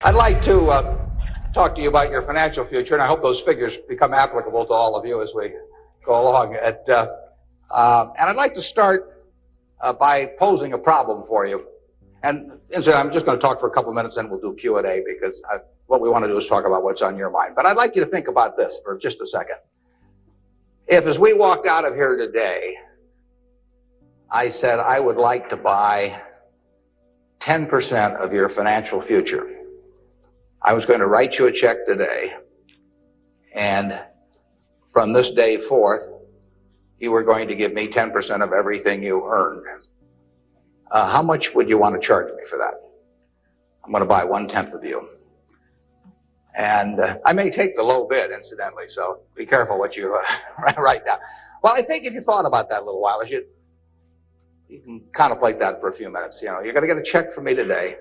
I'd like to talk to you about your financial future, and I hope those figures become applicable to all of you as we go along. And I'd like to start by posing a problem for you. And incidentally, I'm just going to talk for a couple minutes, and we'll do Q&A because what we want to do is talk about what's on your mind. But I'd like you to think about this for just a second. If, as we walked out of here today, I said I would like to buy 10% of your financial future, I was going to write you a check today, and from this day forth, you were going to give me 10% of everything you earned. How much would you want to charge me for that? I'm going to buy 1/10 of you. And I may take the low bid, incidentally, so be careful what you write down. Well, I think if you thought about that a little while, you can contemplate that for a few minutes. You know, you're going to get a check from me today,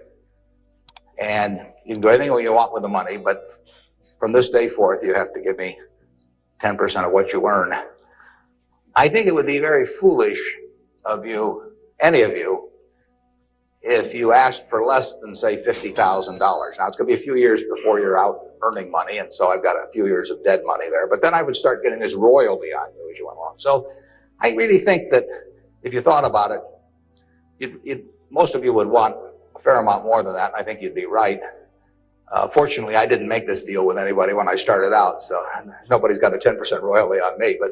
and you can do anything you want with the money, but from this day forth, you have to give me 10% of what you earn. I think it would be very foolish of you, any of you, if you asked for less than, say, $50,000. Now, it's going to be a few years before you're out earning money, and so I've got a few years of dead money there. But then I would start getting this royalty on you as you went along. So I really think that if you thought about it, most of you would want a fair amount more than that, and I think you'd be right. Fortunately, I didn't make this deal with anybody when I started out, so nobody's got a 10% royalty on me. But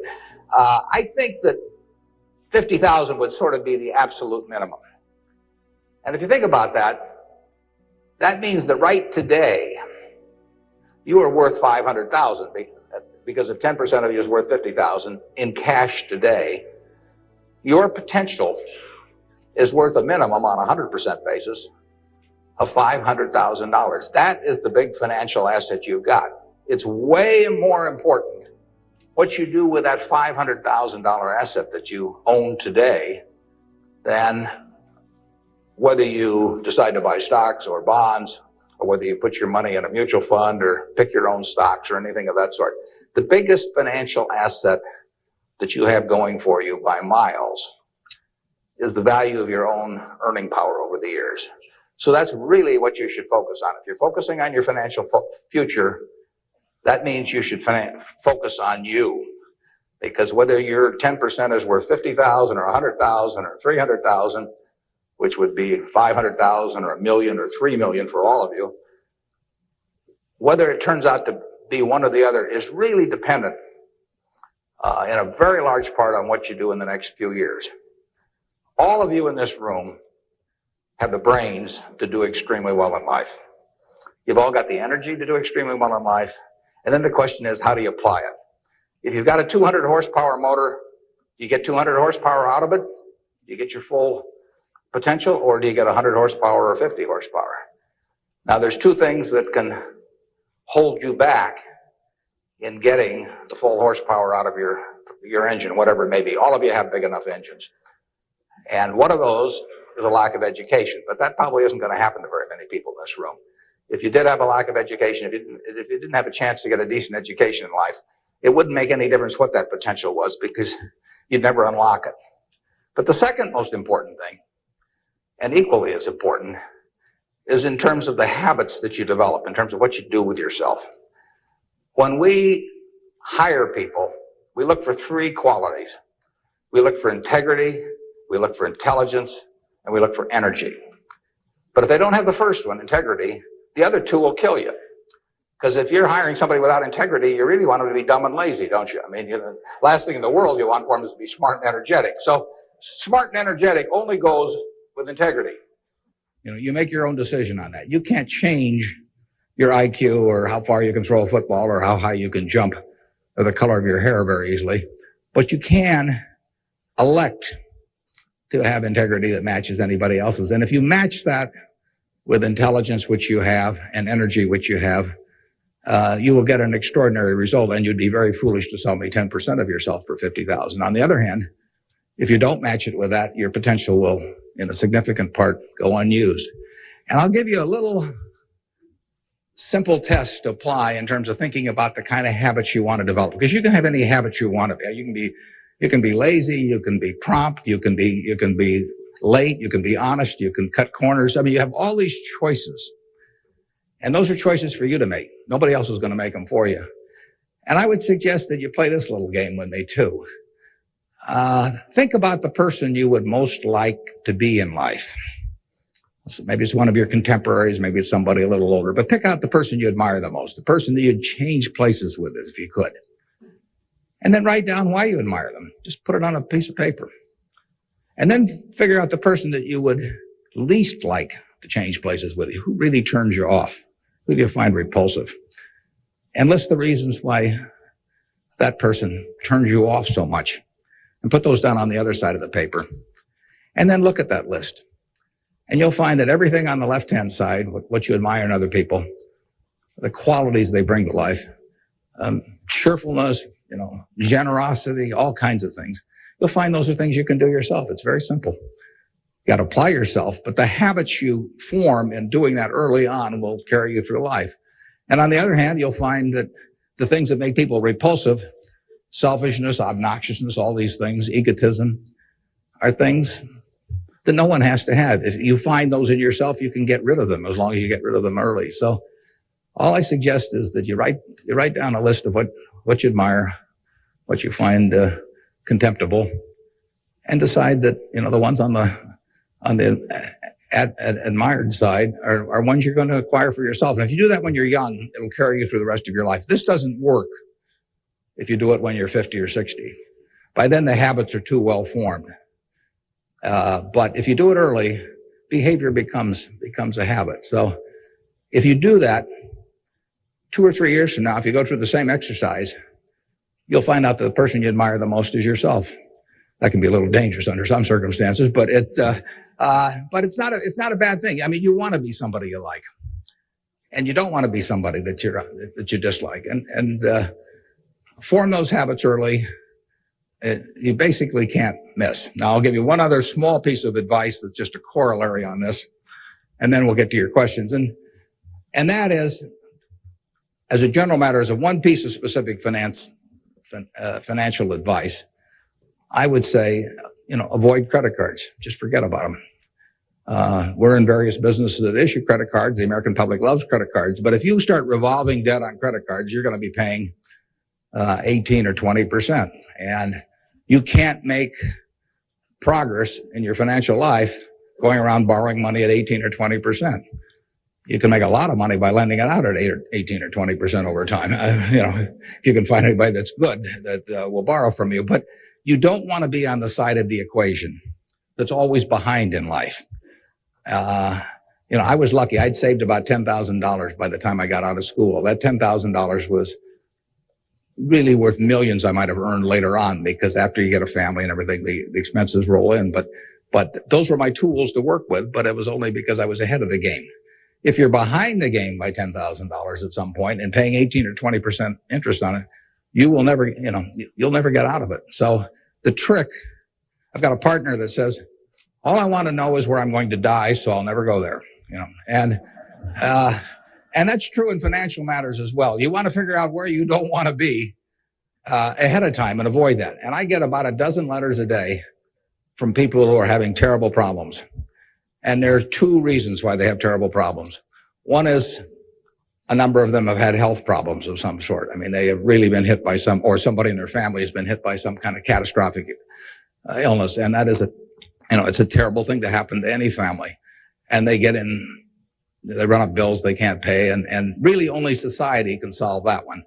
I think that 50,000 would sort of be the absolute minimum. And if you think about that, that means that right today, you are worth 500,000 because if 10% of you is worth 50,000 in cash today, your potential is worth a minimum on a 100% basis of $500,000. That is the big financial asset you've got. It's way more important what you do with that $500,000 asset that you own today than whether you decide to buy stocks or bonds, or whether you put your money in a mutual fund or pick your own stocks or anything of that sort. The biggest financial asset that you have going for you by miles is the value of your own earning power over the years. So that's really what you should focus on. If you're focusing on your financial future, that means you should focus on you. Because whether your 10% is worth 50,000 or 100,000 or 300,000, which would be 500,000 or 1 million or 3 million for all of you, whether it turns out to be one or the other is really dependent in a very large part on what you do in the next few years. All of you in this room have the brains to do extremely well in life. You've all got the energy to do extremely well in life. And then the question is, how do you apply it? If you've got a 200 horsepower motor, do you get 200 horsepower out of it? Do you get your full potential, or do you get 100 horsepower or 50 horsepower? Now, there's two things that can hold you back in getting the full horsepower out of your engine, whatever it may be. All of you have big enough engines. And one of those is a lack of education, but that probably isn't going to happen to very many people in this room. If you did have a lack of education, if you didn't have a chance to get a decent education in life, it wouldn't make any difference what that potential was because you'd never unlock it. But the second most important thing, and equally as important, is in terms of the habits that you develop, in terms of what you do with yourself. When we hire people, we look for three qualities. We look for integrity, we look for intelligence, and we look for energy. But if they don't have the first one, integrity, the other two will kill you. Because if you're hiring somebody without integrity, you really want them to be dumb and lazy, don't you? I mean, last thing in the world you want for them is to be smart and energetic. So smart and energetic only goes with integrity. You make your own decision on that. You can't change your IQ or how far you can throw a football or how high you can jump or the color of your hair very easily. But you can elect to have integrity that matches anybody else's. And if you match that with intelligence, which you have, and energy, which you have, you will get an extraordinary result, and you'd be very foolish to sell me 10% of yourself for 50,000. On the other hand, if you don't match it with that, your potential will, in a significant part, go unused. And I'll give you a little simple test to apply in terms of thinking about the kind of habits you want to develop, because you can have any habits you want to be. You can be lazy, you can be prompt, you can be late, you can be honest, you can cut corners. I mean, you have all these choices. And those are choices for you to make. Nobody else is going to make them for you. And I would suggest that you play this little game with me too. Think about the person you would most like to be in life. So maybe it's one of your contemporaries, maybe it's somebody a little older, but pick out the person you admire the most, the person that you'd change places with if you could. And then write down why you admire them. Just put it on a piece of paper. And then figure out the person that you would least like to change places with you. Who really turns you off? Who do you find repulsive? And list the reasons why that person turns you off so much. And put those down on the other side of the paper. And then look at that list. And you'll find that everything on the left-hand side, what you admire in other people, the qualities they bring to life, cheerfulness, generosity, all kinds of things. You'll find those are things you can do yourself. It's very simple. You got to apply yourself, but the habits you form in doing that early on will carry you through life. And on the other hand, you'll find that the things that make people repulsive, selfishness, obnoxiousness, all these things, egotism, are things that no one has to have. If you find those in yourself, you can get rid of them as long as you get rid of them early. So all I suggest is that you write down a list of what you admire, what you find contemptible, and decide that the ones on the admired side are ones you're going to acquire for yourself. And if you do that when you're young, it'll carry you through the rest of your life. This doesn't work if you do it when you're 50 or 60. By then, the habits are too well formed. But if you do it early, behavior becomes a habit. So if you do that 2 or 3 years from now, if you go through the same exercise, you'll find out that the person you admire the most is yourself. That can be a little dangerous under some circumstances, but it's not a bad thing. I mean, you want to be somebody you like, and you don't want to be somebody that you dislike. And form those habits early. You basically can't miss. Now, I'll give you one other small piece of advice that's just a corollary on this, and then we'll get to your questions. And that is, as a general matter, as a one piece of specific financial advice, I would say, avoid credit cards. Just forget about them. We're in various businesses that issue credit cards. The American public loves credit cards. But if you start revolving debt on credit cards, you're going to be paying 18 or 20%. And you can't make progress in your financial life going around borrowing money at 18 or 20%. You can make a lot of money by lending it out at 18 or 20% over time. If you can find anybody that's good that will borrow from you. But you don't want to be on the side of the equation that's always behind in life. I was lucky. I'd saved about $10,000 by the time I got out of school. That $10,000 was really worth millions I might have earned later on, because after you get a family and everything, the expenses roll in. But those were my tools to work with, but it was only because I was ahead of the game. If you're behind the game by $10,000 at some point and paying 18 or 20% interest on it, you will never, you'll never get out of it. So the trick, I've got a partner that says, all I want to know is where I'm going to die, so I'll never go there, and that's true in financial matters as well. You want to figure out where you don't want to be ahead of time and avoid that. And I get about a dozen letters a day from people who are having terrible problems. And there are two reasons why they have terrible problems. One is a number of them have had health problems of some sort. I mean, they have really been hit by or somebody in their family has been hit by some kind of catastrophic illness. And that is it's a terrible thing to happen to any family. And they run up bills they can't pay. And really only society can solve that one,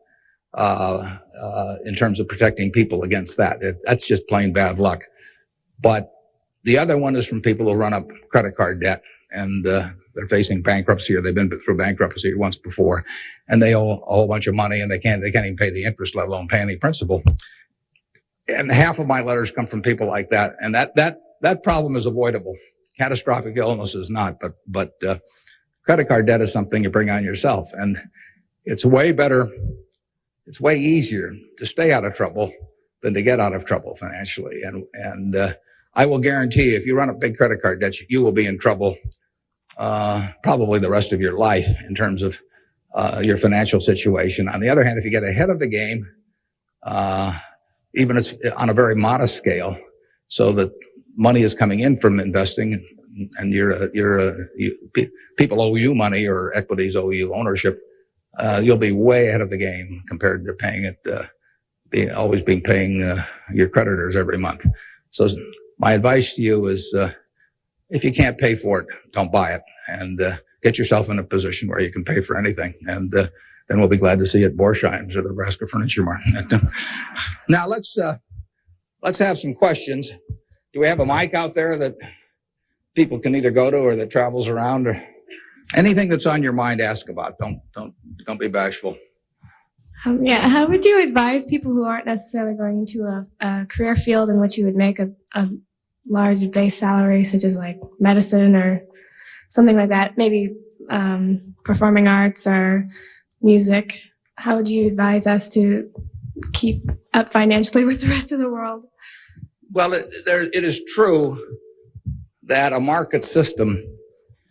in terms of protecting people against that. That's just plain bad luck. But the other one is from people who run up credit card debt, and they're facing bankruptcy, or they've been through bankruptcy once before, and they owe a whole bunch of money, and they can't even pay the interest, let alone pay any principal. And half of my letters come from people like that, and that problem is avoidable. Catastrophic illness is not, but credit card debt is something you bring on yourself, and it's way better. It's way easier to stay out of trouble than to get out of trouble financially, and I will guarantee if you run up big credit card debts, you will be in trouble probably the rest of your life in terms of your financial situation. On the other hand, if you get ahead of the game, even it's on a very modest scale, so that money is coming in from investing, and people owe you money or equities owe you ownership, you'll be way ahead of the game compared to paying it, paying your creditors every month. So my advice to you is, if you can't pay for it, don't buy it, and get yourself in a position where you can pay for anything. And then we'll be glad to see you at Borsheim's or the Nebraska Furniture Market. Now let's have some questions. Do we have a mic out there that people can either go to or that travels around, or anything that's on your mind? Ask about. Don't be bashful. How would you advise people who aren't necessarily going into a career field in which you would make a large base salary, such as like medicine or something like that, maybe performing arts or music? How would you advise us to keep up financially with the rest of the world? Well, it is true that a market system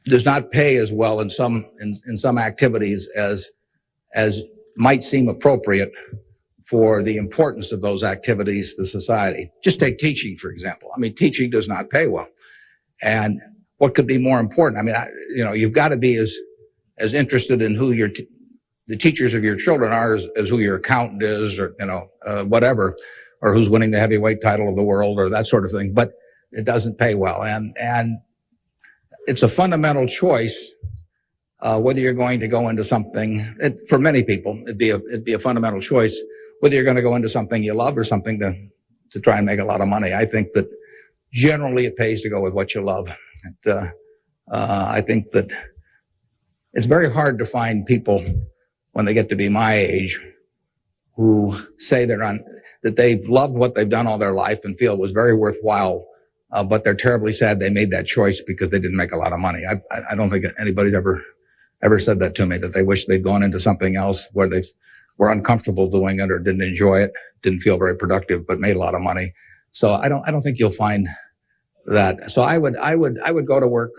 does not pay as well in some activities as might seem appropriate for the importance of those activities to society. Just take teaching, for example. I mean, teaching does not pay well. And what could be more important? I mean, you've got to be as interested in who the teachers of your children are as who your accountant is, or, whatever, or who's winning the heavyweight title of the world, or that sort of thing. But it doesn't pay well. And it's a fundamental choice, whether you're going to go into something. For many people, it'd be a fundamental choice whether you're going to go into something you love or something to try and make a lot of money. I think that generally it pays to go with what you love. I think that it's very hard to find people when they get to be my age who say that they've loved what they've done all their life and feel it was very worthwhile, but they're terribly sad they made that choice because they didn't make a lot of money. I don't think anybody's ever said that to me, that they wish they'd gone into something else where they were uncomfortable doing it or didn't enjoy it, didn't feel very productive, but made a lot of money. So I don't think you'll find that. So I would go to work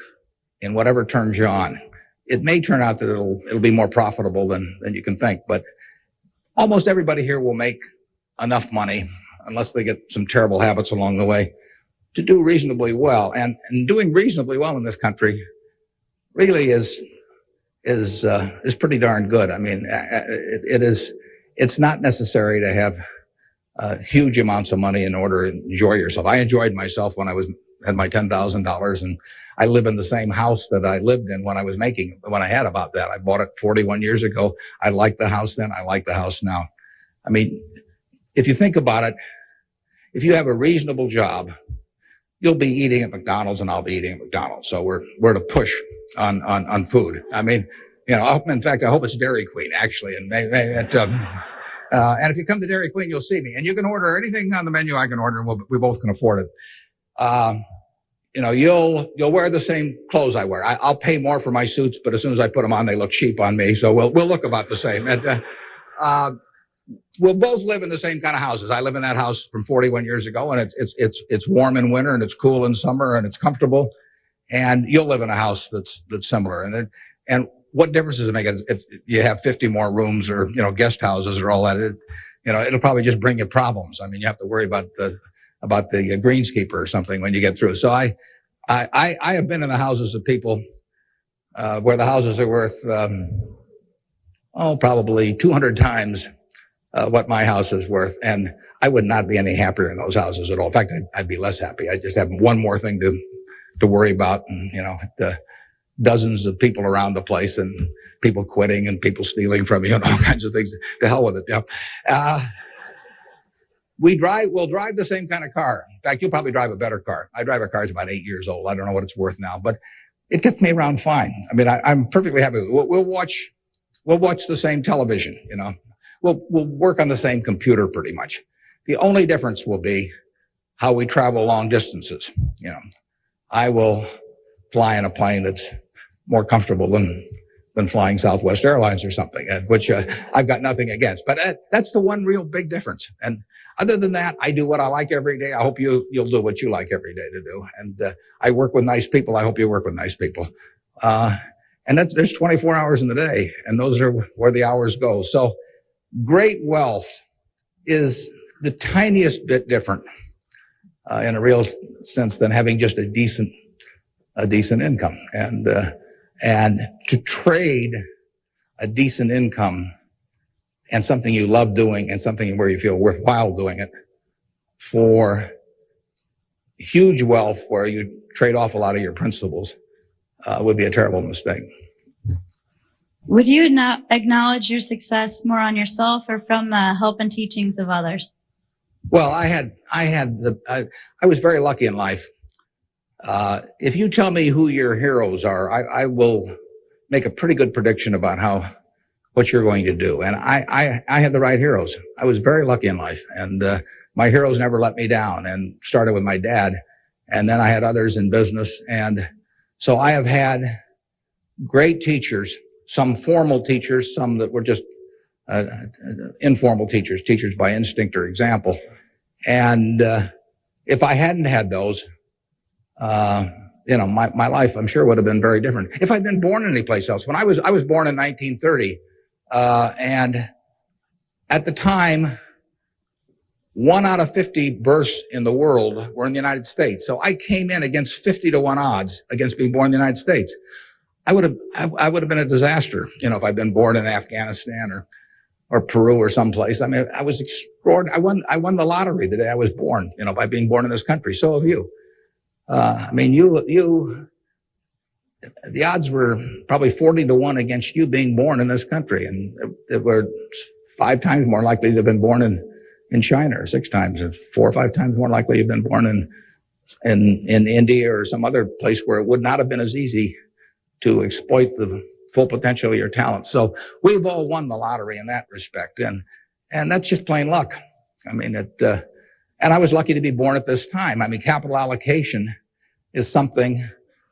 in whatever turns you on. It may turn out that it'll be more profitable than you can think, but almost everybody here will make enough money, unless they get some terrible habits along the way, to do reasonably well. And doing reasonably well in this country really is pretty darn good. I mean, it's not necessary to have huge amounts of money in order to enjoy yourself. I enjoyed myself when I had my $10,000, and I live in the same house that I lived in when I had about that. I bought it 41 years ago. I liked the house then. I like the house now. I mean, if you think about it, if you have a reasonable job, you'll be eating at McDonald's and I'll be eating at McDonald's. So we're to push on food. I mean, in fact, I hope it's Dairy Queen actually. And and if you come to Dairy Queen, you'll see me, and you can order anything on the menu I can order, and we both can afford it. You'll wear the same clothes I wear. I'll pay more for my suits, but as soon as I put them on, they look cheap on me. So we'll look about the same. And, we'll both live in the same kind of houses. I live in that house from 41 years ago, and it's warm in winter and it's cool in summer and it's comfortable. And you'll live in a house that's similar. And what difference does it make if you have 50 more rooms or, guest houses or all that? It'll probably just bring you problems. I mean, you have to worry about the greenskeeper or something when you get through. So I have been in the houses of people, where the houses are worth, probably 200 times what my house is worth. And I would not be any happier in those houses at all. In fact, I'd be less happy. I just have one more thing to worry about. And, dozens of people around the place and people quitting and people stealing from you and all kinds of things. To hell with it. We'll drive the same kind of car. In fact, you'll probably drive a better car. I drive a car that's about 8 years old. I don't know what it's worth now, but it gets me around fine. I mean, I'm perfectly happy. We'll watch the same television, We'll work on the same computer pretty much. The only difference will be how we travel long distances. I will fly in a plane that's more comfortable than flying Southwest Airlines or something, which I've got nothing against. But that's the one real big difference. And other than that, I do what I like every day. I hope you'll do what you like every day to do. And I work with nice people. I hope you work with nice people. And there's 24 hours in the day, and those are where the hours go. So great wealth is the tiniest bit different in a real sense than having just a decent a decent income. And to trade a decent income and something you love doing and something where you feel worthwhile doing it for huge wealth where you trade off a lot of your principles would be a terrible mistake. Would you acknowledge your success more on yourself or from the help and teachings of others? Well, I was very lucky in life. If you tell me who your heroes are, I will make a pretty good prediction about what you're going to do. And I had the right heroes. I was very lucky in life, and my heroes never let me down. And started with my dad, and then I had others in business, and so I have had great teachers. Some formal teachers, some that were just informal teachers by instinct or example. And if I hadn't had those, my life, I'm sure, would have been very different. If I'd been born anyplace else. When I was born in 1930, and at the time, 1 out of 50 births in the world were in the United States. So I came in against 50-1 odds against being born in the United States. I would have been a disaster, if I'd been born in Afghanistan or Peru or someplace. I mean, I was extraordinary. I won the lottery the day I was born, by being born in this country. So have you. The odds were probably 40-1 against you being born in this country, and it were 5 times more likely to have been born in China, or 6 times, or 4 or 5 times more likely to have been born in India or some other place where it would not have been as easy to exploit the full potential of your talent. So we've all won the lottery in that respect, and that's just plain luck. I mean, and I was lucky to be born at this time. I mean, capital allocation is something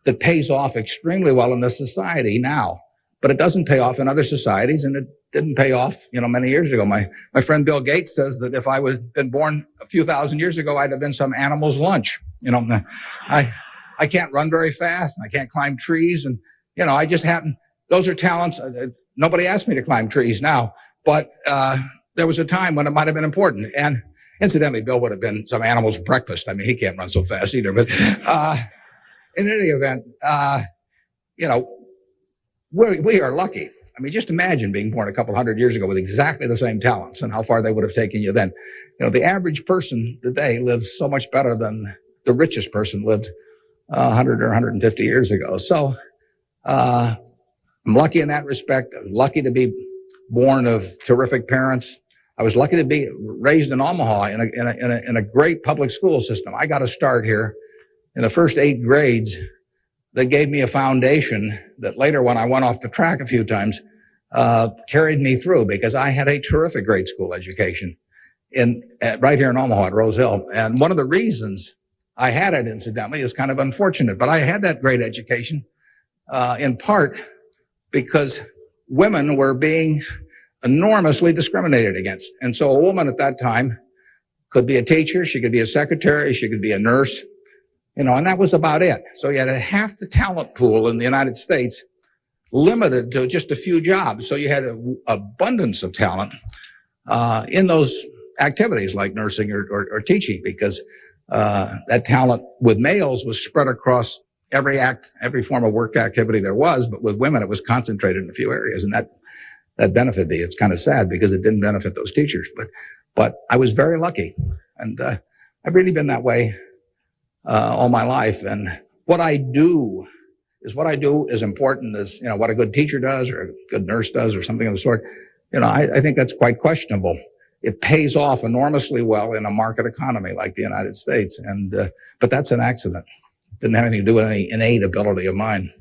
that pays off extremely well in this society now, but it doesn't pay off in other societies, and it didn't pay off, many years ago. My friend Bill Gates says that if I was been born a few thousand years ago, I'd have been some animal's lunch. I can't run very fast, and I can't climb trees, and I just happen. Those are talents. Nobody asked me to climb trees now, but there was a time when it might have been important. And incidentally, Bill would have been some animal's breakfast. I mean, he can't run so fast either. But in any event, we are lucky. I mean, just imagine being born a couple hundred years ago with exactly the same talents and how far they would have taken you then. The average person today lives so much better than the richest person lived 100 or 150 years ago. So I'm lucky in that respect. I'm lucky to be born of terrific parents. I was lucky to be raised in Omaha in a great public school system. I got a start here in the first 8 grades that gave me a foundation that later, when I went off the track a few times, carried me through, because I had a terrific grade school education right here in Omaha at Rose Hill. And one of the reasons I had it, incidentally, is kind of unfortunate, but I had that great education in part because women were being enormously discriminated against. And so a woman at that time could be a teacher, she could be a secretary, she could be a nurse, and that was about it. So you had half the talent pool in the United States limited to just a few jobs. So you had an abundance of talent in those activities like nursing or teaching, because that talent with males was spread across every form of work activity there was, but with women it was concentrated in a few areas, and that benefited me. It's kind of sad because it didn't benefit those teachers, but I was very lucky, and I've really been that way all my life. And what I do is important as what a good teacher does or a good nurse does or something of the sort. I think that's quite questionable. It pays off enormously well in a market economy like the United States, but that's an accident. It didn't have anything to do with any innate ability of mine.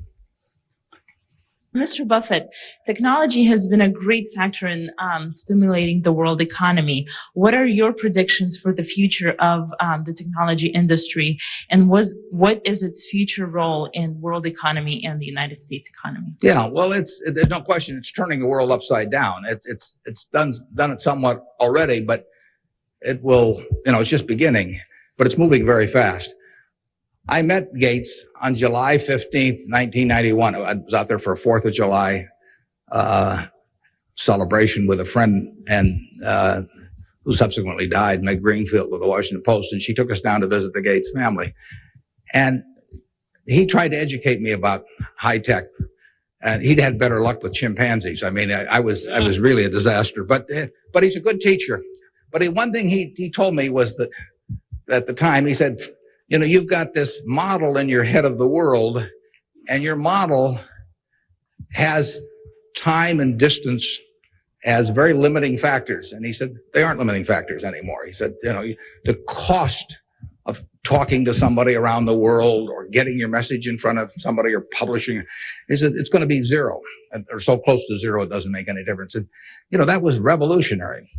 Mr. Buffett, technology has been a great factor in stimulating the world economy. What are your predictions for the future of the technology industry, and what is its future role in world economy and the United States economy? Yeah, well, there's no question it's turning the world upside down. It's done it somewhat already, but it will, it's just beginning, but it's moving very fast. I met Gates on July 15th, 1991. I was out there for a 4th of July celebration with a friend and who subsequently died, Meg Greenfield of the Washington Post, and she took us down to visit the Gates family. And, he tried to educate me about high tech, and he'd had better luck with chimpanzees. I mean, I was really a disaster, but he's a good teacher. But one thing he told me was that at the time, he said, you've got this model in your head of the world, and your model has time and distance as very limiting factors. And he said, they aren't limiting factors anymore. He said, the cost of talking to somebody around the world or getting your message in front of somebody or publishing, he said, it's going to be zero, or so close to zero it doesn't make any difference. And, that was revolutionary.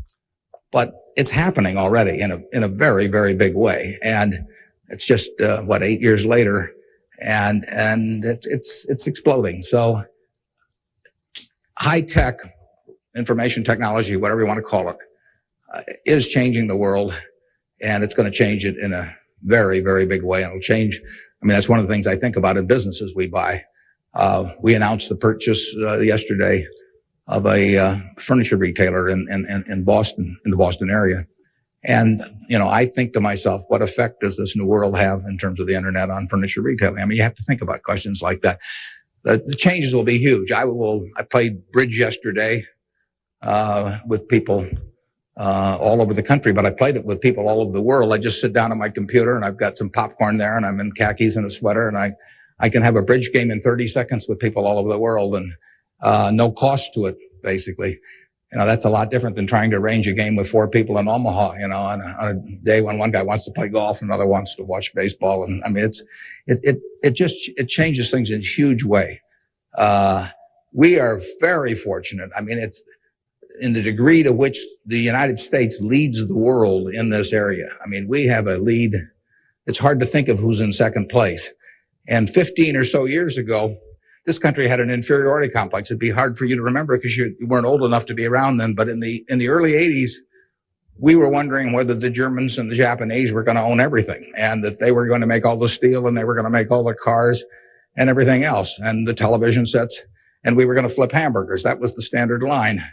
But it's happening already in a very, very big way. And it's just, 8 years later, and it's exploding. So high tech, information technology, whatever you want to call it, is changing the world, and it's going to change it in a very, very big way. And it'll change. I mean, that's one of the things I think about in businesses we buy. We announced the purchase yesterday of a furniture retailer in Boston, in the Boston area. And, I think to myself, what effect does this new world have in terms of the internet on furniture retailing? I mean, you have to think about questions like that. The changes will be huge. I played bridge yesterday with people all over the country, but I played it with people all over the world. I just sit down on my computer and I've got some popcorn there and I'm in khakis and a sweater, and I can have a bridge game in 30 seconds with people all over the world, and no cost to it, basically. That's a lot different than trying to arrange a game with 4 people in Omaha, on a day when one guy wants to play golf and another wants to watch baseball. And I mean, it changes things in a huge way. We are very fortunate. I mean, it's in the degree to which the United States leads the world in this area. I mean, we have a lead. It's hard to think of who's in second place. And 15 or so years ago, this country had an inferiority complex. It'd be hard for you to remember because you weren't old enough to be around then. But in the early 80s, we were wondering whether the Germans and the Japanese were going to own everything, and that they were going to make all the steel and they were going to make all the cars and everything else, and the television sets, and we were going to flip hamburgers. That was the standard line.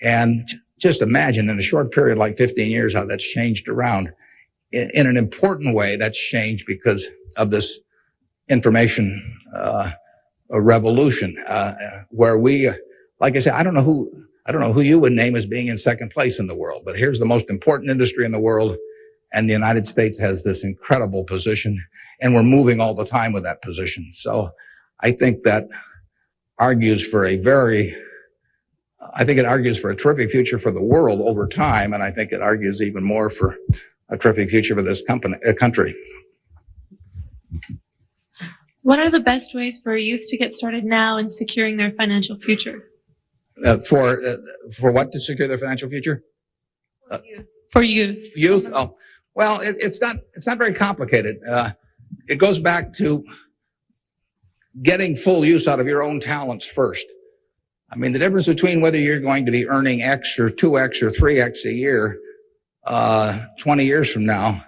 And just imagine in a short period like 15 years how that's changed around. In an important way, that's changed because of this information a revolution, where we, like I said, I don't know who you would name as being in second place in the world, but here's the most important industry in the world, and the United States has this incredible position, and we're moving all the time with that position. So I think that argues for it argues for a terrific future for the world over time, and I think it argues even more for a terrific future for this country. What are the best ways for youth to get started now in securing their financial future? For what, to secure their financial future? For youth. Youth? Oh, well, it's not very complicated. It goes back to getting full use out of your own talents first. I mean, the difference between whether you're going to be earning X or 2X or 3X a year 20 years from now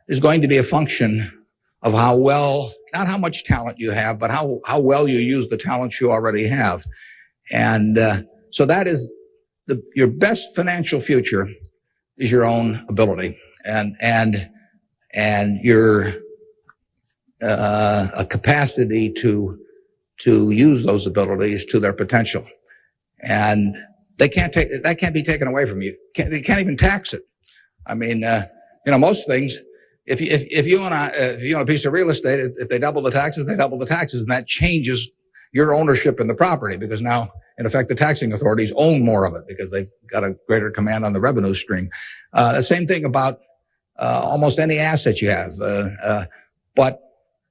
is going to be a function of how well, not how much talent you have, but how well you use the talents you already have. And so that is your best financial future is your own ability and your a capacity to use those abilities to their potential. And that can't be taken away from you. They can't even tax it. I mean, most things, if you own a piece of real estate, if they double the taxes, they double the taxes, and that changes your ownership in the property, because now, in effect, the taxing authorities own more of it because they've got a greater command on the revenue stream. The same thing about almost any asset you have, but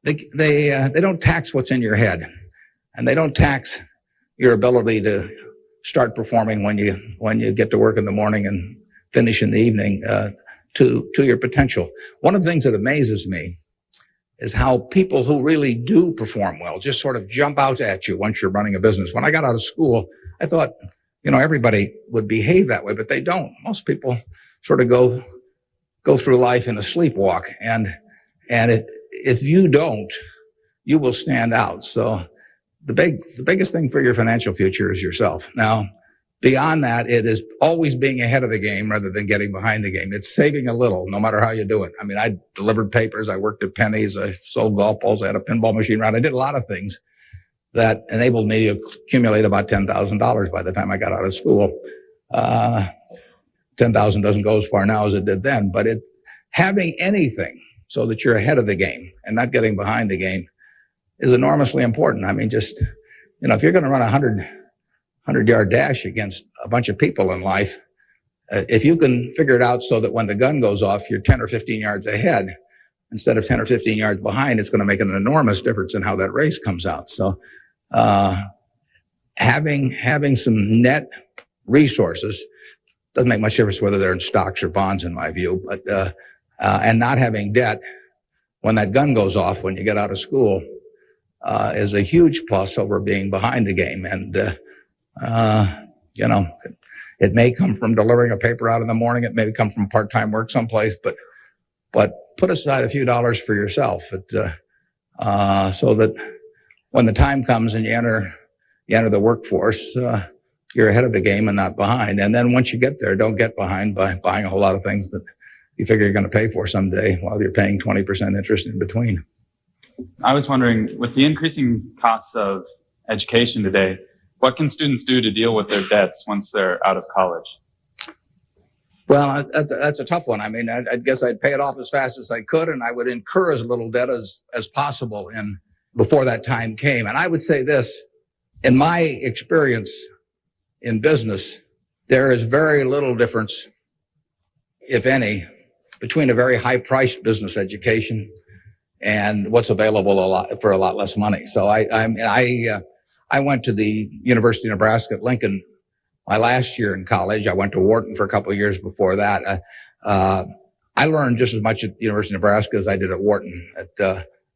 they don't tax what's in your head, and they don't tax your ability to start performing when you get to work in the morning and finish in the evening. To your potential. One of the things that amazes me is how people who really do perform well just sort of jump out at you once you're running a business. When I got out of school, I thought, everybody would behave that way, but they don't. Most people sort of go through life in a sleepwalk, and if you don't, you will stand out. So the biggest thing for your financial future is yourself. Now, beyond that, it is always being ahead of the game rather than getting behind the game. It's saving a little, no matter how you do it. I mean, I delivered papers, I worked at Penny's, I sold golf balls, I had a pinball machine around. I did a lot of things that enabled me to accumulate about $10,000 by the time I got out of school. 10,000 doesn't go as far now as it did then, but having anything so that you're ahead of the game and not getting behind the game is enormously important. I mean, just, if you're going to run a 100-yard dash against a bunch of people in life, if you can figure it out so that when the gun goes off, you're 10 or 15 yards ahead instead of 10 or 15 yards behind, it's going to make an enormous difference in how that race comes out. So, having some net resources doesn't make much difference whether they're in stocks or bonds, in my view, but, and not having debt when that gun goes off when you get out of school, is a huge plus over being behind the game. And, it may come from delivering a paper out in the morning. It may come from part-time work someplace, but put aside a few dollars for yourself, so that when the time comes and you enter the workforce, you're ahead of the game and not behind. And then once you get there, don't get behind by buying a whole lot of things that you figure you're going to pay for someday while you're paying 20% interest in between. I was wondering, with the increasing costs of education today, what can students do to deal with their debts once they're out of college? Well, that's a tough one. I mean, I guess I'd pay it off as fast as I could, and I would incur as little debt as possible before that time came. And I would say this, in my experience in business, there is very little difference, if any, between a very high-priced business education and what's available for a lot less money. So I went to the University of Nebraska at Lincoln my last year in college. I went to Wharton for a couple of years before that. I learned just as much at the University of Nebraska as I did at Wharton.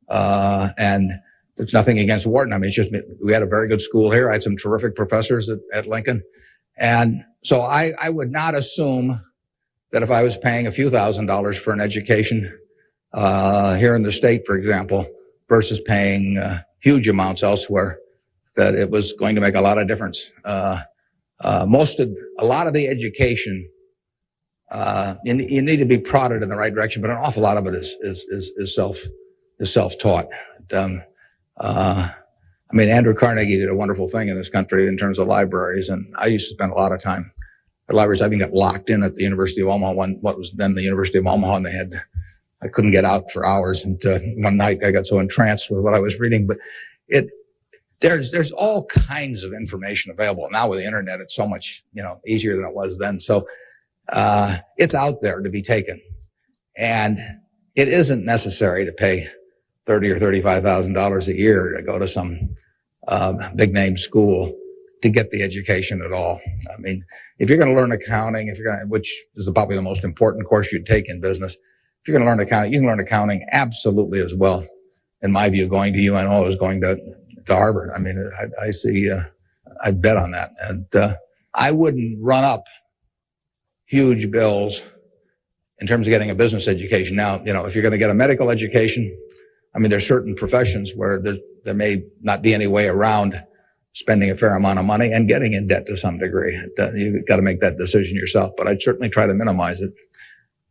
And there's nothing against Wharton. I mean, it's just we had a very good school here. I had some terrific professors at Lincoln. And so I would not assume that if I was paying a few $1,000s for an education here in the state, for example, versus paying huge amounts elsewhere, that it was going to make a lot of difference. A lot of the education, you need to be prodded in the right direction, but an awful lot of it is self-taught. I mean, Andrew Carnegie did a wonderful thing in this country in terms of libraries, and I used to spend a lot of time at libraries. I even got locked in at the University of Omaha, what was then the University of Omaha, and I couldn't get out for hours. And one night I got so entranced with what I was reading, but there's all kinds of information available now with the internet. It's so much easier than it was then. So it's out there to be taken, and it isn't necessary to pay $30,000 or $35,000 a year to go to some big name school to get the education at all. I mean, if you're going to learn accounting, which is probably the most important course you'd take in business, if you're going to learn accounting, you can learn accounting absolutely as well, in my view, going to UNO as going to Harvard. I mean, I see, I'd bet on that. And I wouldn't run up huge bills in terms of getting a business education. Now, if you're going to get a medical education, I mean, there's certain professions where there may not be any way around spending a fair amount of money and getting in debt to some degree. You've got to make that decision yourself, but I'd certainly try to minimize it.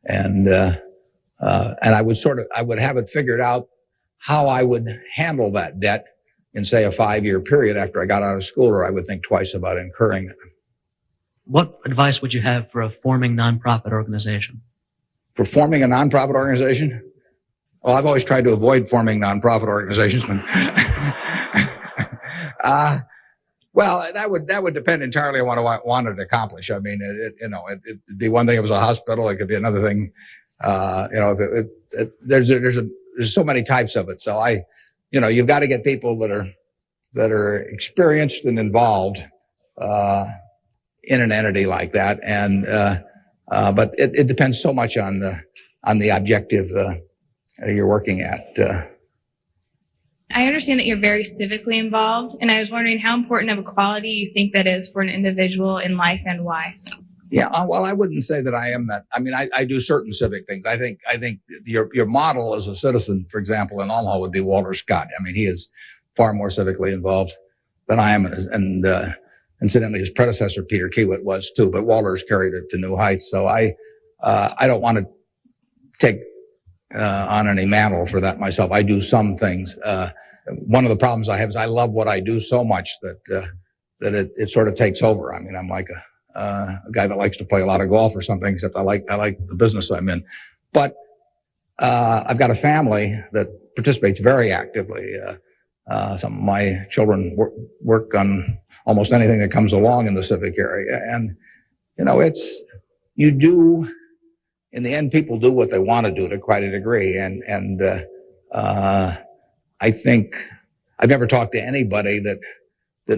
And I would have it figured out how I would handle that debt in, say, a 5-year period after I got out of school, or I would think twice about incurring it. What advice would you have for a forming nonprofit organization? For forming a nonprofit organization? Well, I've always tried to avoid forming nonprofit organizations. Well, that would depend entirely on what I wanted to accomplish. I mean, it'd be one thing if it was a hospital. It could be another thing. There's so many types of it. So you've got to get people that are experienced and involved in an entity like that. And but it depends so much on the objective you're working at. I understand that you're very civically involved, and I was wondering how important of a quality you think that is for an individual in life and why. Yeah, well, I wouldn't say that I am that. I mean, I do certain civic things. I think your model as a citizen, for example, in Omaha would be Walter Scott. I mean, he is far more civically involved than I am, and Incidentally, his predecessor, Peter Kiewit, was too, but Walters carried it to new heights. So I don't want to take on any mantle for that myself. I do some things. One of the problems I have is I love what I do so much that it sort of takes over. I mean, I'm like a guy that likes to play a lot of golf or something, except I like the business I'm in. But I've got a family that participates very actively. Some of my children work on almost anything that comes along in the civic area. And, in the end, people do what they want to do to quite a degree. And I think I've never talked to anybody that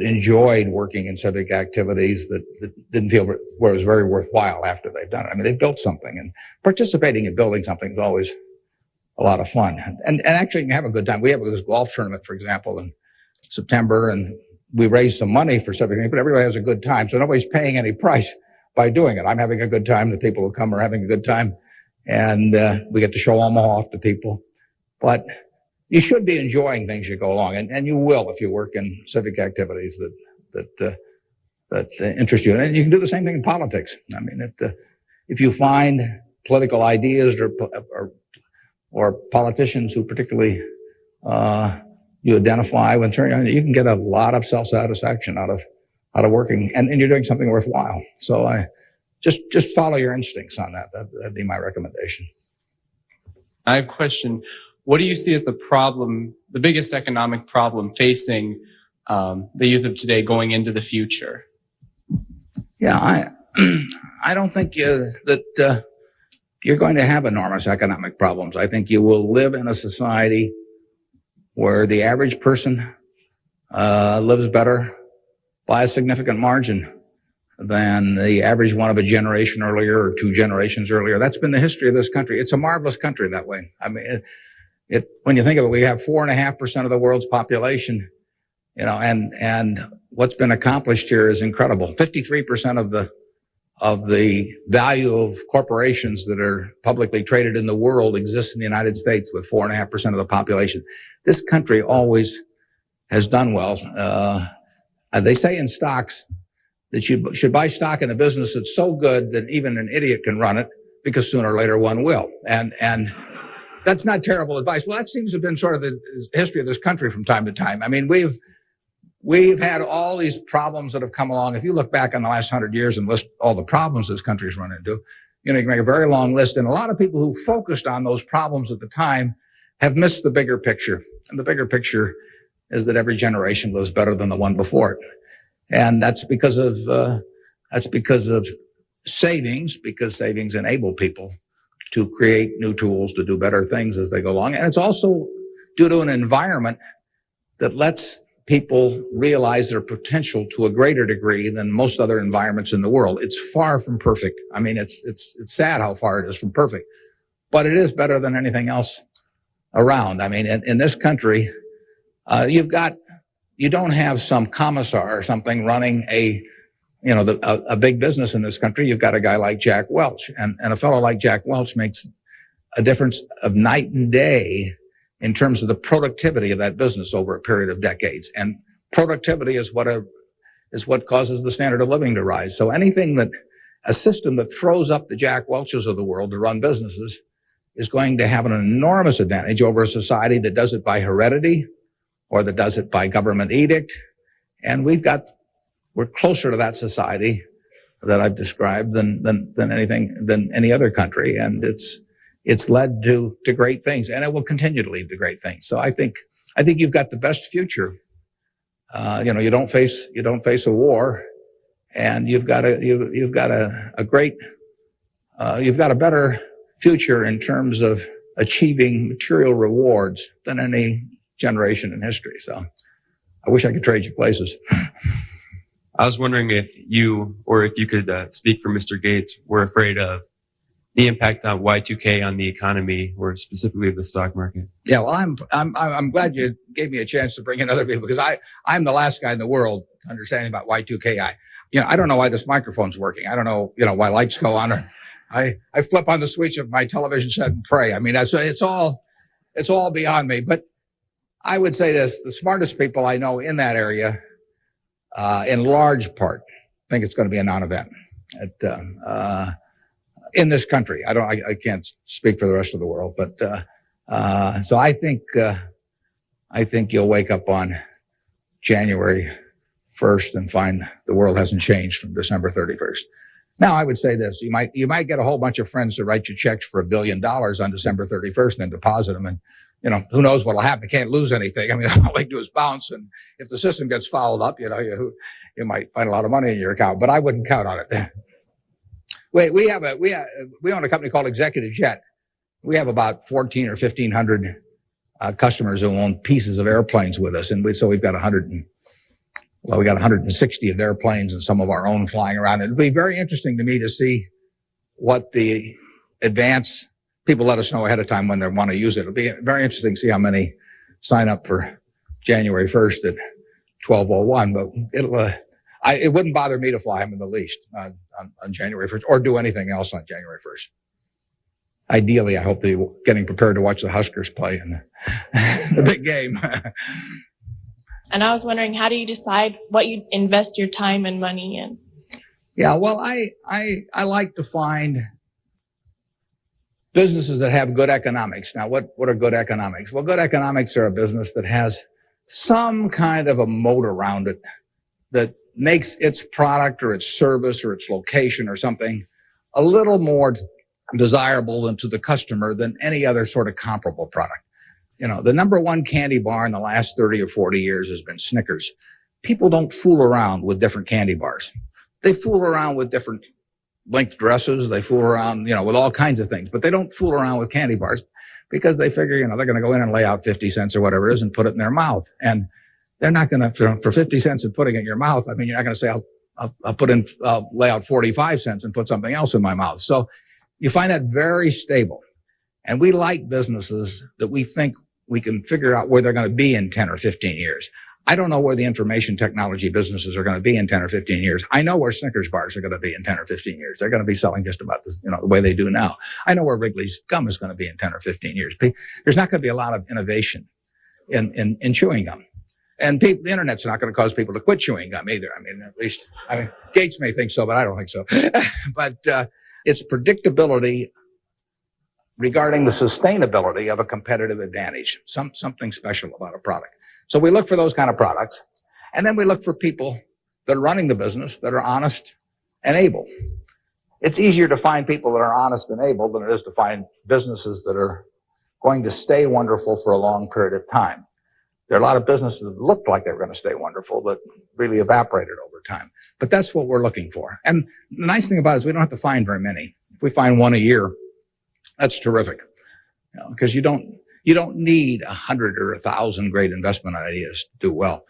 enjoyed working in civic activities that didn't feel where it was very worthwhile after they've done it. I mean, they've built something, and participating in building something is always a lot of fun. And actually you can have a good time. We have this golf tournament, for example, in September, and we raise some money for civic things, but everybody has a good time. So nobody's paying any price by doing it. I'm having a good time. The people who come are having a good time. And we get to show them off to people. But you should be enjoying things you go along, and you will if you work in civic activities that interest you. And you can do the same thing in politics. I mean, if you find political ideas or politicians who particularly you identify with, you can get a lot of self-satisfaction out of working, and you're doing something worthwhile. So I just follow your instincts on that. That'd be my recommendation. I have a question. What do you see as the biggest economic problem facing the youth of today going into the future? Yeah, I don't think that you're going to have enormous economic problems. I think you will live in a society where the average person lives better by a significant margin than the average one of a generation earlier or two generations earlier. That's been the history of this country. It's a marvelous country that way. I mean, when you think of it, we have 4.5% of the world's population, and what's been accomplished here is incredible. 53% of the value of corporations that are publicly traded in the world exists in the United States with 4.5% of the population. This country always has done well. They say in stocks that you should buy stock in a business that's so good that even an idiot can run it, because sooner or later one will. And that's not terrible advice. Well, that seems to have been sort of the history of this country from time to time. I mean, we've had all these problems that have come along. If you look back on the last 100 years and list all the problems this country's run into, you can make a very long list. And a lot of people who focused on those problems at the time have missed the bigger picture. And the bigger picture is that every generation lives better than the one before it. And that's because of savings, because savings enable people to create new tools to do better things as they go along. And it's also due to an environment that lets people realize their potential to a greater degree than most other environments in the world. It's far from perfect. I mean, it's sad how far it is from perfect, but it is better than anything else around. I mean, in this country, you don't have some commissar or something running a big business in this country. You've got a guy like Jack Welch, and a fellow like Jack Welch makes a difference of night and day in terms of the productivity of that business over a period of decades. And productivity is what causes the standard of living to rise. So a system that throws up the Jack Welches of the world to run businesses is going to have an enormous advantage over a society that does it by heredity or that does it by government edict. And we're closer to that society that I've described than any other country. And it's led to great things, and it will continue to lead to great things. So I think you've got the best future. You don't face a war, and you've got a better future in terms of achieving material rewards than any generation in history. So I wish I could trade you places. I was wondering if you could speak for Mr. Gates, were afraid of the impact on Y2K on the economy, or specifically the stock market. Yeah, well, I'm glad you gave me a chance to bring in other people, because I'm the last guy in the world understanding about Y2K. I don't know why this microphone's working. I don't know, why lights go on. Or I flip on the switch of my television set and pray. I mean, it's all beyond me. But I would say this: the smartest people I know in that area in large part, think it's going to be a non-event in this country. I can't speak for the rest of the world, but so I think you'll wake up on January 1st and find the world hasn't changed from December 31st. Now, I would say this: you might get a whole bunch of friends to write you checks for $1 billion on December 31st and then deposit them, and who knows what'll happen? You can't lose anything. I mean, all they do is bounce, and if the system gets fouled up, you might find a lot of money in your account. But I wouldn't count on it. We own a company called Executive Jet. We have about 1,400 or 1,500 customers who own pieces of airplanes with us, and we've got 160 of their planes and some of our own flying around. It'll be very interesting to me to see what the advance people let us know ahead of time when they want to use it. It'll be very interesting to see how many sign up for January 1st at 12:01. But it wouldn't bother me to fly them in the least on January 1st or do anything else on January 1st. Ideally, I hope they're getting prepared to watch the Huskers play in the big game. And I was wondering, how do you decide what you invest your time and money in? Yeah, well, I like to find businesses that have good economics. Now, what are good economics? Well, good economics are a business that has some kind of a moat around it that makes its product or its service or its location or something a little more desirable to the customer than any other sort of comparable product. The number one candy bar in the last 30 or 40 years has been Snickers. People don't fool around with different candy bars. They fool around with different length dresses. They fool around, with all kinds of things, but they don't fool around with candy bars because they figure, they're going to go in and lay out 50 cents or whatever it is and put it in their mouth. And they're not going to, for 50 cents and putting it in your mouth, you're not going to say, I'll lay out 45 cents and put something else in my mouth. So you find that very stable. And we like businesses that we think we can figure out where they're going to be in 10 or 15 years. I don't know where the information technology businesses are going to be in 10 or 15 years. I know where Snickers bars are going to be in 10 or 15 years. They're going to be selling just about the way they do now. I know where Wrigley's gum is going to be in 10 or 15 years. There's not going to be a lot of innovation in chewing gum. And the internet's not going to cause people to quit chewing gum either. Gates may think so, but I don't think so. But it's predictability regarding the sustainability of a competitive advantage, something special about a product. So we look for those kind of products, and then we look for people that are running the business that are honest and able. It's easier to find people that are honest and able than it is to find businesses that are going to stay wonderful for a long period of time. There are a lot of businesses that looked like they were going to stay wonderful that really evaporated over time. But that's what we're looking for. And the nice thing about it is we don't have to find very many. If we find one a year, that's terrific, because you don't need 100 or 1,000 great investment ideas to do well.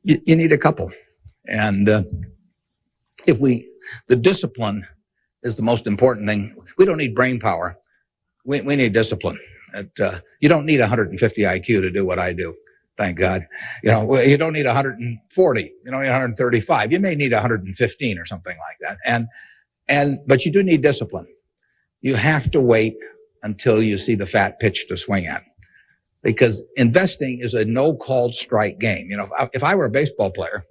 You need a couple. And the discipline is the most important thing. We don't need brain power. We need discipline. You don't need 150 IQ to do what I do. Thank God. You don't need 140. You don't need 135. You may need 115 or something like that. But you do need discipline. You have to wait until you see the fat pitch to swing at. Because investing is a no-called strike game. If I were a baseball player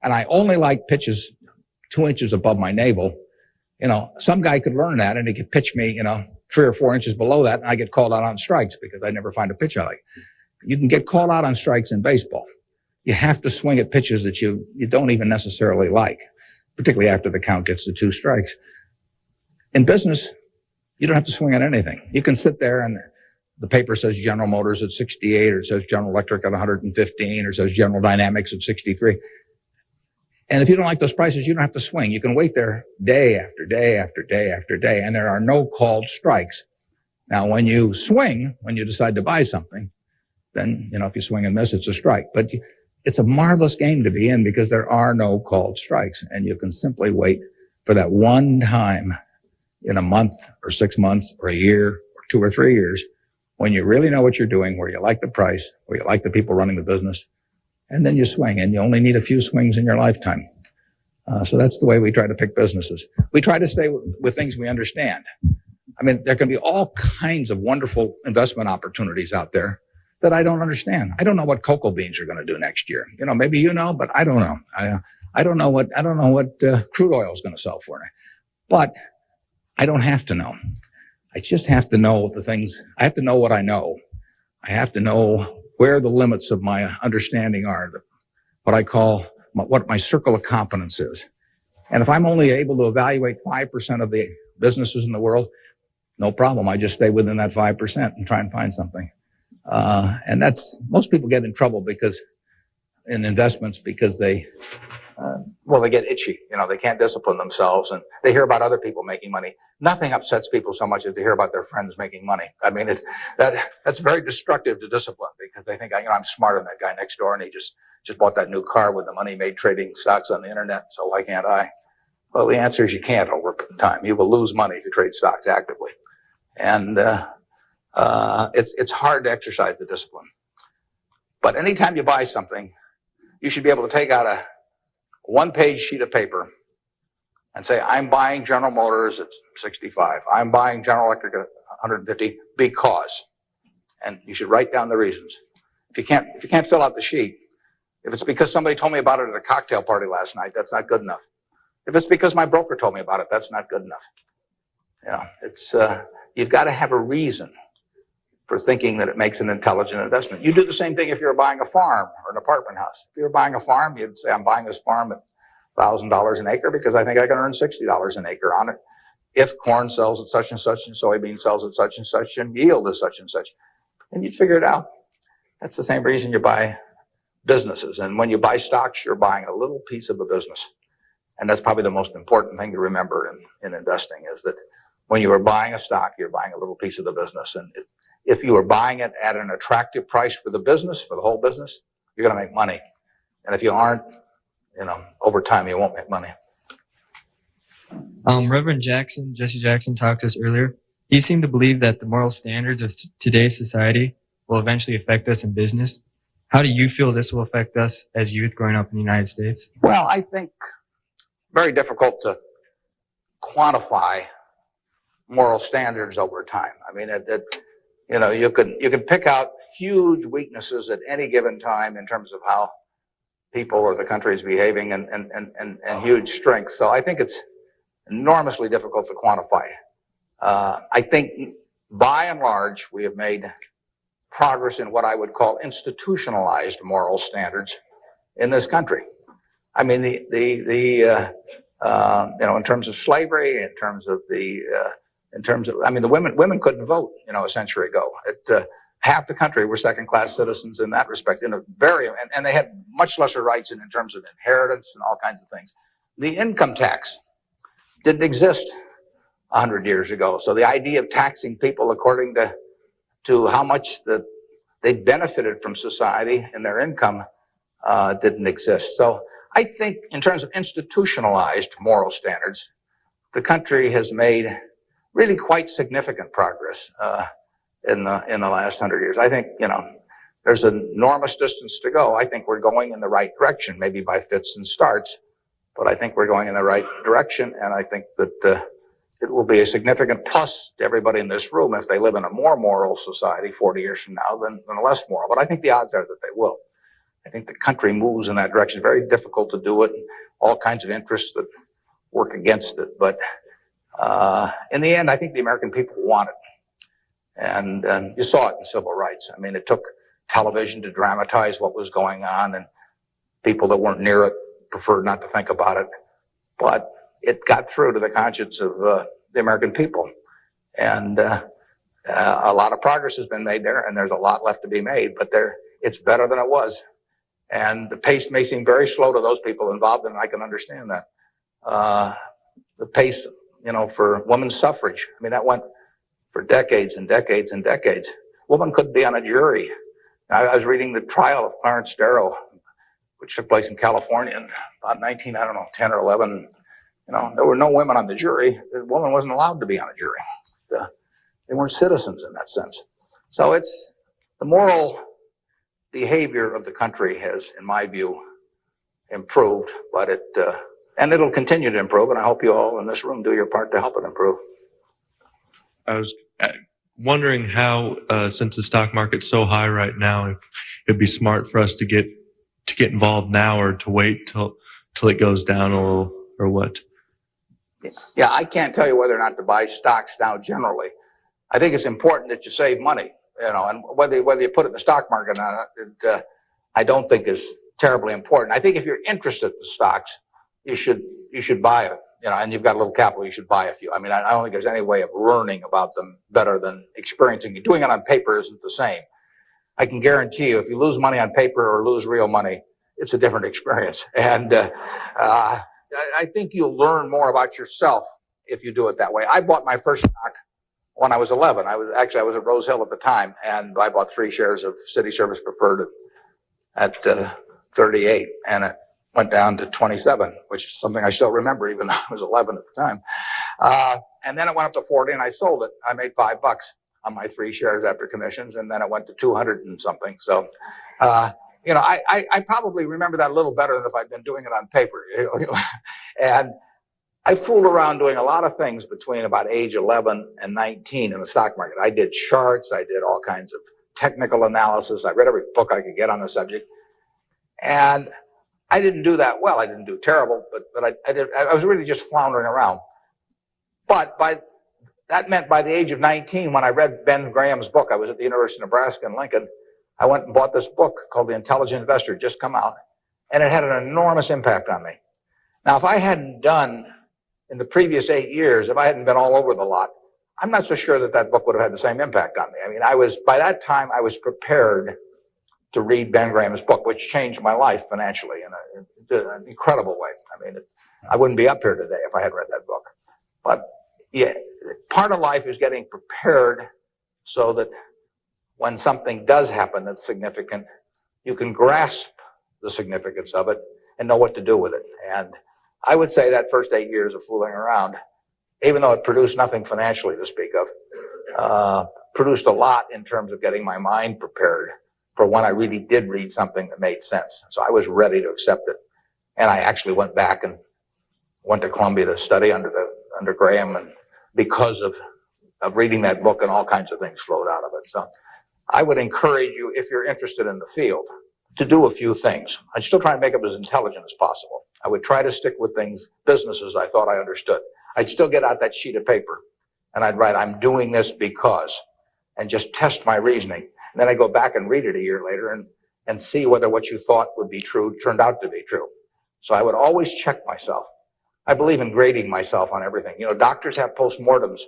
and I only like pitches 2 inches above my navel, some guy could learn that and he could pitch me, 3 or 4 inches below that, and I get called out on strikes because I never find a pitch I like. You can get called out on strikes in baseball. You have to swing at pitches that you don't even necessarily like, particularly after the count gets to 2 strikes. In business, you don't have to swing at anything. You can sit there and the paper says General Motors at 68, or it says General Electric at 115, or it says General Dynamics at 63. And if you don't like those prices, you don't have to swing. You can wait there day after day after day after day, and there are no called strikes. Now, when you swing, when you decide to buy something, then, if you swing and miss, it's a strike. But it's a marvelous game to be in because there are no called strikes, and you can simply wait for that one time in a month or 6 months or a year or 2 or 3 years when you really know what you're doing, where you like the price, where you like the people running the business, and then you swing, and you only need a few swings in your lifetime. So that's the way we try to pick businesses. We try to stay with things we understand. There can be all kinds of wonderful investment opportunities out there that I don't understand. I don't know what cocoa beans are going to do next year. Maybe but I don't know. I don't know what crude oil is going to sell for. But I don't have to know. I just have to know the things. I have to know what I know. I have to know where the limits of my understanding are, what I call what my circle of competence is. And if I'm only able to evaluate 5% of the businesses in the world, no problem. I just stay within that 5% and try and find something. And most people get in trouble in investments because they get itchy. They can't discipline themselves, and they hear about other people making money. Nothing upsets people so much as to hear about their friends making money. I mean, that's very destructive to discipline, because they think, I'm smarter than that guy next door, and he just bought that new car with the money made trading stocks on the internet, so why can't I? Well, the answer is you can't over time. You will lose money if you trade stocks actively. And it's hard to exercise the discipline. But anytime you buy something, you should be able to take out a one-page sheet of paper and say, I'm buying General Motors at 65. I'm buying General Electric at 150 because. And you should write down the reasons. If you can't fill out the sheet, if it's because somebody told me about it at a cocktail party last night, that's not good enough. If it's because my broker told me about it, that's not good enough. You've got to have a reason for thinking that it makes an intelligent investment. You do the same thing if you're buying a farm or an apartment house. If you're buying a farm, you'd say, I'm buying this farm at $1,000 an acre because I think I can earn $60 an acre on it. If corn sells at such and such, and soybean sells at such, and yield is such and such. And you'd figure it out. That's the same reason you buy businesses. And when you buy stocks, you're buying a little piece of a business. And that's probably the most important thing to remember in investing, is that when you are buying a stock, you're buying a little piece of the business. And if you are buying it at an attractive price for the business, for the whole business, you're going to make money. And if you aren't, over time, you won't make money. Reverend Jesse Jackson, talked to us earlier. He seemed to believe that the moral standards of today's society will eventually affect us in business. How do you feel this will affect us as youth growing up in the United States? Well, I think very difficult to quantify moral standards over time. I mean, you can pick out huge weaknesses at any given time in terms of how people or the country is behaving, and huge strengths. So I think it's enormously difficult to quantify. I think by and large we have made progress in what I would call institutionalized moral standards in this country. I mean, in terms of slavery, in terms of the women couldn't vote, a century ago. Half the country were second-class citizens in that respect, and they had much lesser rights in terms of inheritance and all kinds of things. The income tax didn't exist 100 years ago. So the idea of taxing people according to how much that they benefited from society and their income didn't exist. So I think in terms of institutionalized moral standards, the country has made really quite significant progress in the last 100 years. I think, there's an enormous distance to go. I think we're going in the right direction, maybe by fits and starts, but I think we're going in the right direction, and I think that it will be a significant plus to everybody in this room if they live in a more moral society 40 years from now than a less moral. But I think the odds are that they will. I think the country moves in that direction. It's very difficult to do it, and all kinds of interests that work against it. But in the end, I think the American people want it. And you saw it in civil rights. I mean, it took television to dramatize what was going on, and people that weren't near it preferred not to think about it. But it got through to the conscience of the American people. And a lot of progress has been made there, and there's a lot left to be made, but it's better than it was. And the pace may seem very slow to those people involved, and I can understand that. The pace, for women's suffrage, I mean, that went for decades and decades and decades. Women couldn't be on a jury. I was reading the trial of Clarence Darrow, which took place in California in about 10 or 11. There were no women on the jury. The woman wasn't allowed to be on a jury. They weren't citizens in that sense. So it's the moral behavior of the country has, in my view, improved, but and it'll continue to improve, and I hope you all in this room do your part to help it improve. wondering how, since the stock market's so high right now, if it'd be smart for us to get involved now or to wait till it goes down a little, or what? Yeah, I can't tell you whether or not to buy stocks now generally. I think it's important that you save money, and whether you put it in the stock market or not, I don't think is terribly important. I think if you're interested in stocks, you should buy it, and you've got a little capital, you should buy a few. I mean, I don't think there's any way of learning about them better than experiencing it. Doing it on paper isn't the same. I can guarantee you, if you lose money on paper or lose real money, it's a different experience. And I think you'll learn more about yourself if you do it that way. I bought my first stock when I was 11. I was at Rose Hill at the time, and I bought 3 shares of City Service Preferred at 38, and it went down to 27, which is something I still remember, even though I was 11 at the time. And then it went up to 40, and I sold it. I made $5 on my 3 shares after commissions, and then it went to 200 and something. So, I probably remember that a little better than if I'd been doing it on paper. And I fooled around doing a lot of things between about age 11 and 19 in the stock market. I did charts. I did all kinds of technical analysis. I read every book I could get on the subject. And I didn't do that well. I didn't do terrible, but I was really just floundering around. But that meant by the age of 19, when I read Ben Graham's book, I was at the University of Nebraska in Lincoln, I went and bought this book called The Intelligent Investor, just come out, and it had an enormous impact on me. Now, if I hadn't done in the previous 8 years, if I hadn't been all over the lot, I'm not so sure that book would have had the same impact on me. I mean, by that time, I was prepared to read Ben Graham's book, which changed my life financially in an incredible way. I mean, I wouldn't be up here today if I had read that book. But yeah, part of life is getting prepared so that when something does happen that's significant, you can grasp the significance of it and know what to do with it. And I would say that first 8 years of fooling around, even though it produced nothing financially to speak of, produced a lot in terms of getting my mind prepared for when I really did read something that made sense. So I was ready to accept it. And I actually went back and went to Columbia to study under Graham, and because of reading that book, and all kinds of things flowed out of it. So I would encourage you, if you're interested in the field, to do a few things. I'd still try and make it as intelligent as possible. I would try to stick with businesses I thought I understood. I'd still get out that sheet of paper and I'd write, I'm doing this because, and just test my reasoning. And then I'd go back and read it a year later and see whether what you thought would be true turned out to be true. So I would always check myself. I believe in grading myself on everything. Doctors have postmortems,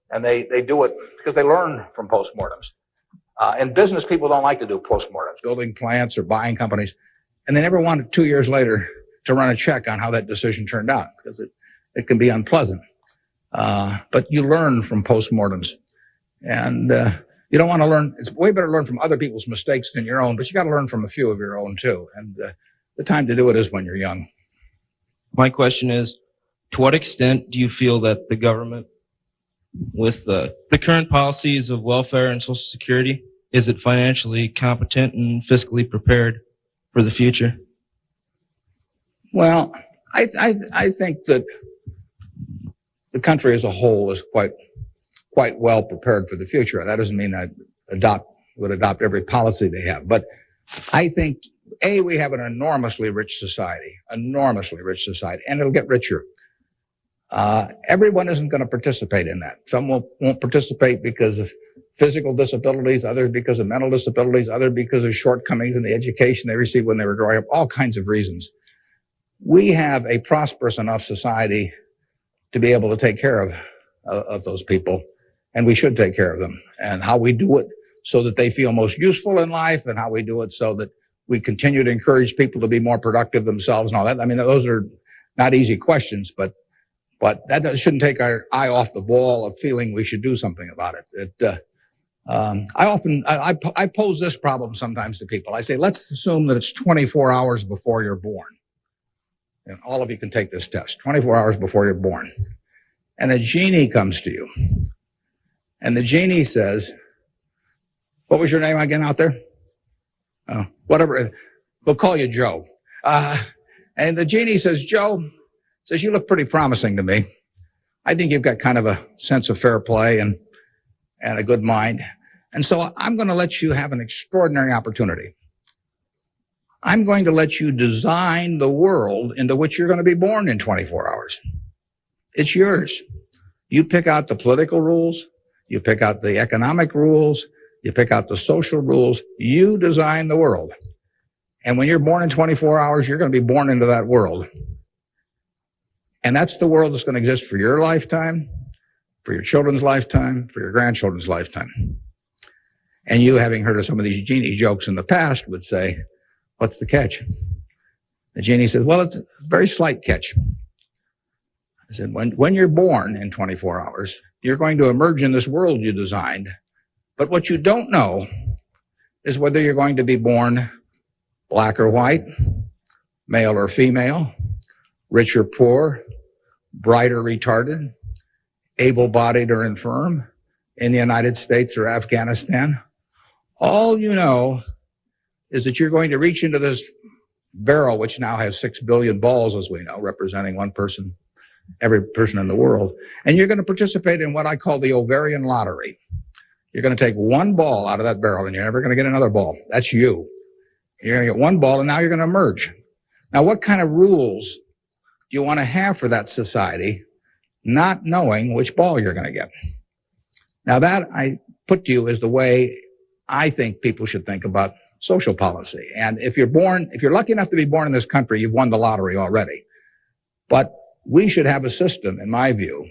and they do it because they learn from postmortems. In business, people don't like to do postmortems, building plants or buying companies, and they never want 2 years later to run a check on how that decision turned out, because it can be unpleasant. But you learn from postmortems, and you don't want to learn. It's way better to learn from other people's mistakes than your own, but you got to learn from a few of your own too. And the time to do it is when you're young. My question is, to what extent do you feel that the government, with the current policies of welfare and Social Security, is it financially competent and fiscally prepared for the future? Well, I think that the country as a whole is quite well prepared for the future. That doesn't mean I would adopt every policy they have, but I think we have an enormously rich society, and it'll get richer. Everyone isn't going to participate in that. Some won't participate because of physical disabilities, others because of mental disabilities, others because of shortcomings in the education they received when they were growing up, all kinds of reasons. We have a prosperous enough society to be able to take care of those people, and we should take care of them. And how we do it so that they feel most useful in life, and how we do it so that we continue to encourage people to be more productive themselves and all that. I mean, those are not easy questions, but that shouldn't take our eye off the ball of feeling we should do something about it. I pose this problem sometimes to people. I say, let's assume that it's 24 hours before you're born. And all of you can take this test, 24 hours before you're born. And a genie comes to you. And the genie says, what was your name again out there? Whatever. We'll call you Joe. And the genie says, Joe, you look pretty promising to me. I think you've got kind of a sense of fair play, and and a good mind. And so I'm going to let you have an extraordinary opportunity. I'm going to let you design the world into which you're going to be born in 24 hours. It's yours. You pick out the political rules. You pick out the economic rules. You pick out the social rules. You design the world. And when you're born in 24 hours, you're going to be born into that world. And that's the world that's going to exist for your lifetime, for your children's lifetime, for your grandchildren's lifetime. And you, having heard of some of these genie jokes in the past, would say, what's the catch? The genie says, well, it's a very slight catch. I said, when you're born in 24 hours, you're going to emerge in this world you designed. But what you don't know is whether you're going to be born black or white, male or female, rich or poor, bright or retarded, able-bodied or infirm, in the United States or Afghanistan. All you know is that you're going to reach into this barrel, which now has 6 billion balls, as we know, representing one person, every person in the world. And you're going to participate in what I call the ovarian lottery. You're going to take one ball out of that barrel, and you're never going to get another ball. That's you. You're going to get one ball, and now you're going to emerge. Now, what kind of rules do you want to have for that society, not knowing which ball you're going to get? Now, that I put to you is the way I think people should think about social policy. And if you're lucky enough to be born in this country, you've won the lottery already. But we should have a system, in my view,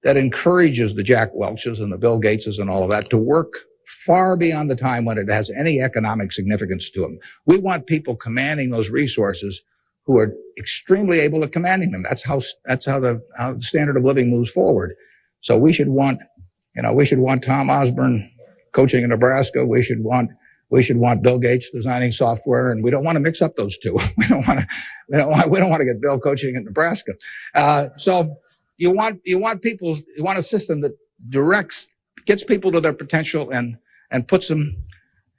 that encourages the Jack Welches and the Bill Gateses and all of that to work far beyond the time when it has any economic significance to them. We want people commanding those resources who are extremely able at commanding them. That's how the standard of living moves forward. So we should want Tom Osborne coaching in Nebraska. We should want Bill Gates designing software, and we don't want to mix up those two. We don't want to get Bill coaching in Nebraska. So you want a system that gets people to their potential and puts them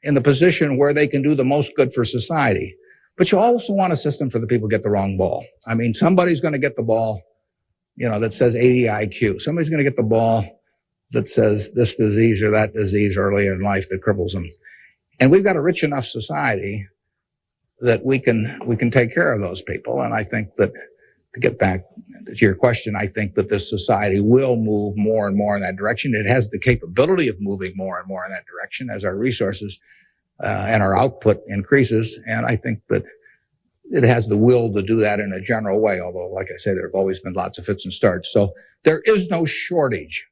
in the position where they can do the most good for society. But you also want a system for the people who get the wrong ball. I mean, somebody's going to get the ball, that says 80 IQ. Somebody's going to get the ball that says this disease or that disease early in life that cripples them. And we've got a rich enough society that we can take care of those people. And I think that, to get back to your question, I think that this society will move more and more in that direction. It has the capability of moving more and more in that direction as our resources and our output increases. And I think that it has the will to do that in a general way, although, like I say, there have always been lots of fits and starts. So there is no shortage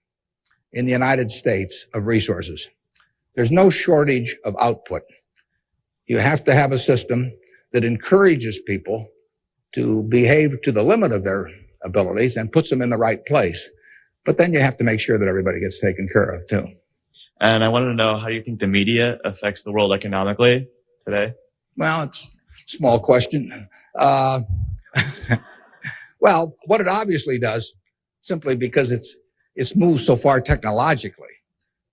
in the United States of resources. There's no shortage of output. You have to have a system that encourages people to behave to the limit of their abilities and puts them in the right place. But then you have to make sure that everybody gets taken care of, too. And I wanted to know how you think the media affects the world economically today. Well, it's a small question. Well, what it obviously does, simply because it's moved so far technologically,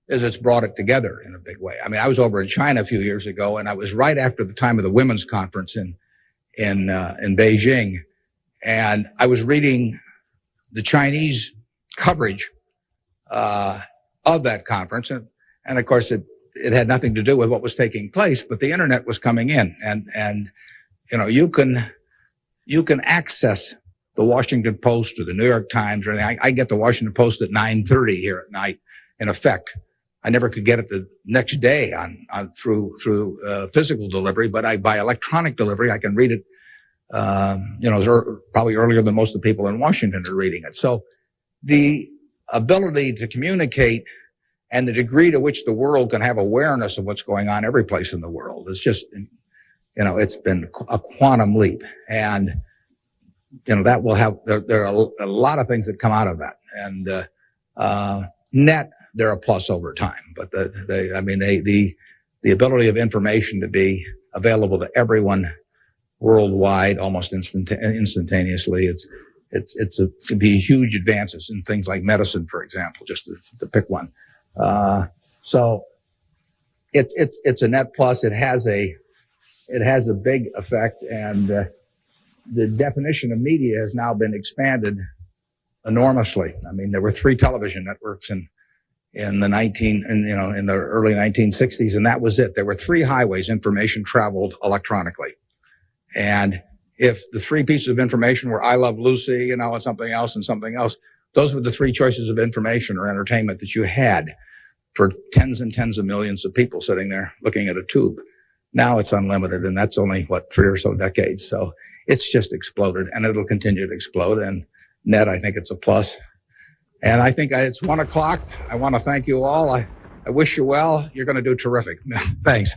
is it's brought it together in a big way. I mean, I was over in China a few years ago, and I was right after the time of the women's conference in Beijing, and I was reading the Chinese coverage of that conference, and of course it had nothing to do with what was taking place, but the internet was coming in, and you can access the Washington Post or the New York Times or anything. I get the Washington Post at 9:30 here at night. In effect, I never could get it the next day through physical delivery, but by electronic delivery, I can read it. Probably earlier than most of the people in Washington are reading it. So the ability to communicate and the degree to which the world can have awareness of what's going on every place in the world is just, it's been a quantum leap. And, that will have, there are a lot of things that come out of that. And, net, they're a plus over time. But the ability of information to be available to everyone worldwide almost instantaneously, it can be huge advances in things like medicine, for example, just to pick one. So it's a net plus. It has a big effect, and the definition of media has now been expanded enormously. I mean, there were 3 television networks in in the early 1960s, and that was it. There were 3 highways information traveled electronically. And if the 3 pieces of information were I Love Lucy, and something else and something else, those were the 3 choices of information or entertainment that you had for tens and tens of millions of people sitting there looking at a tube. Now it's unlimited, and that's only, 3 or so decades. So it's just exploded, and it'll continue to explode. And net, I think it's a plus. And I think it's 1:00. I want to thank you all. I wish you well. You're going to do terrific. Thanks.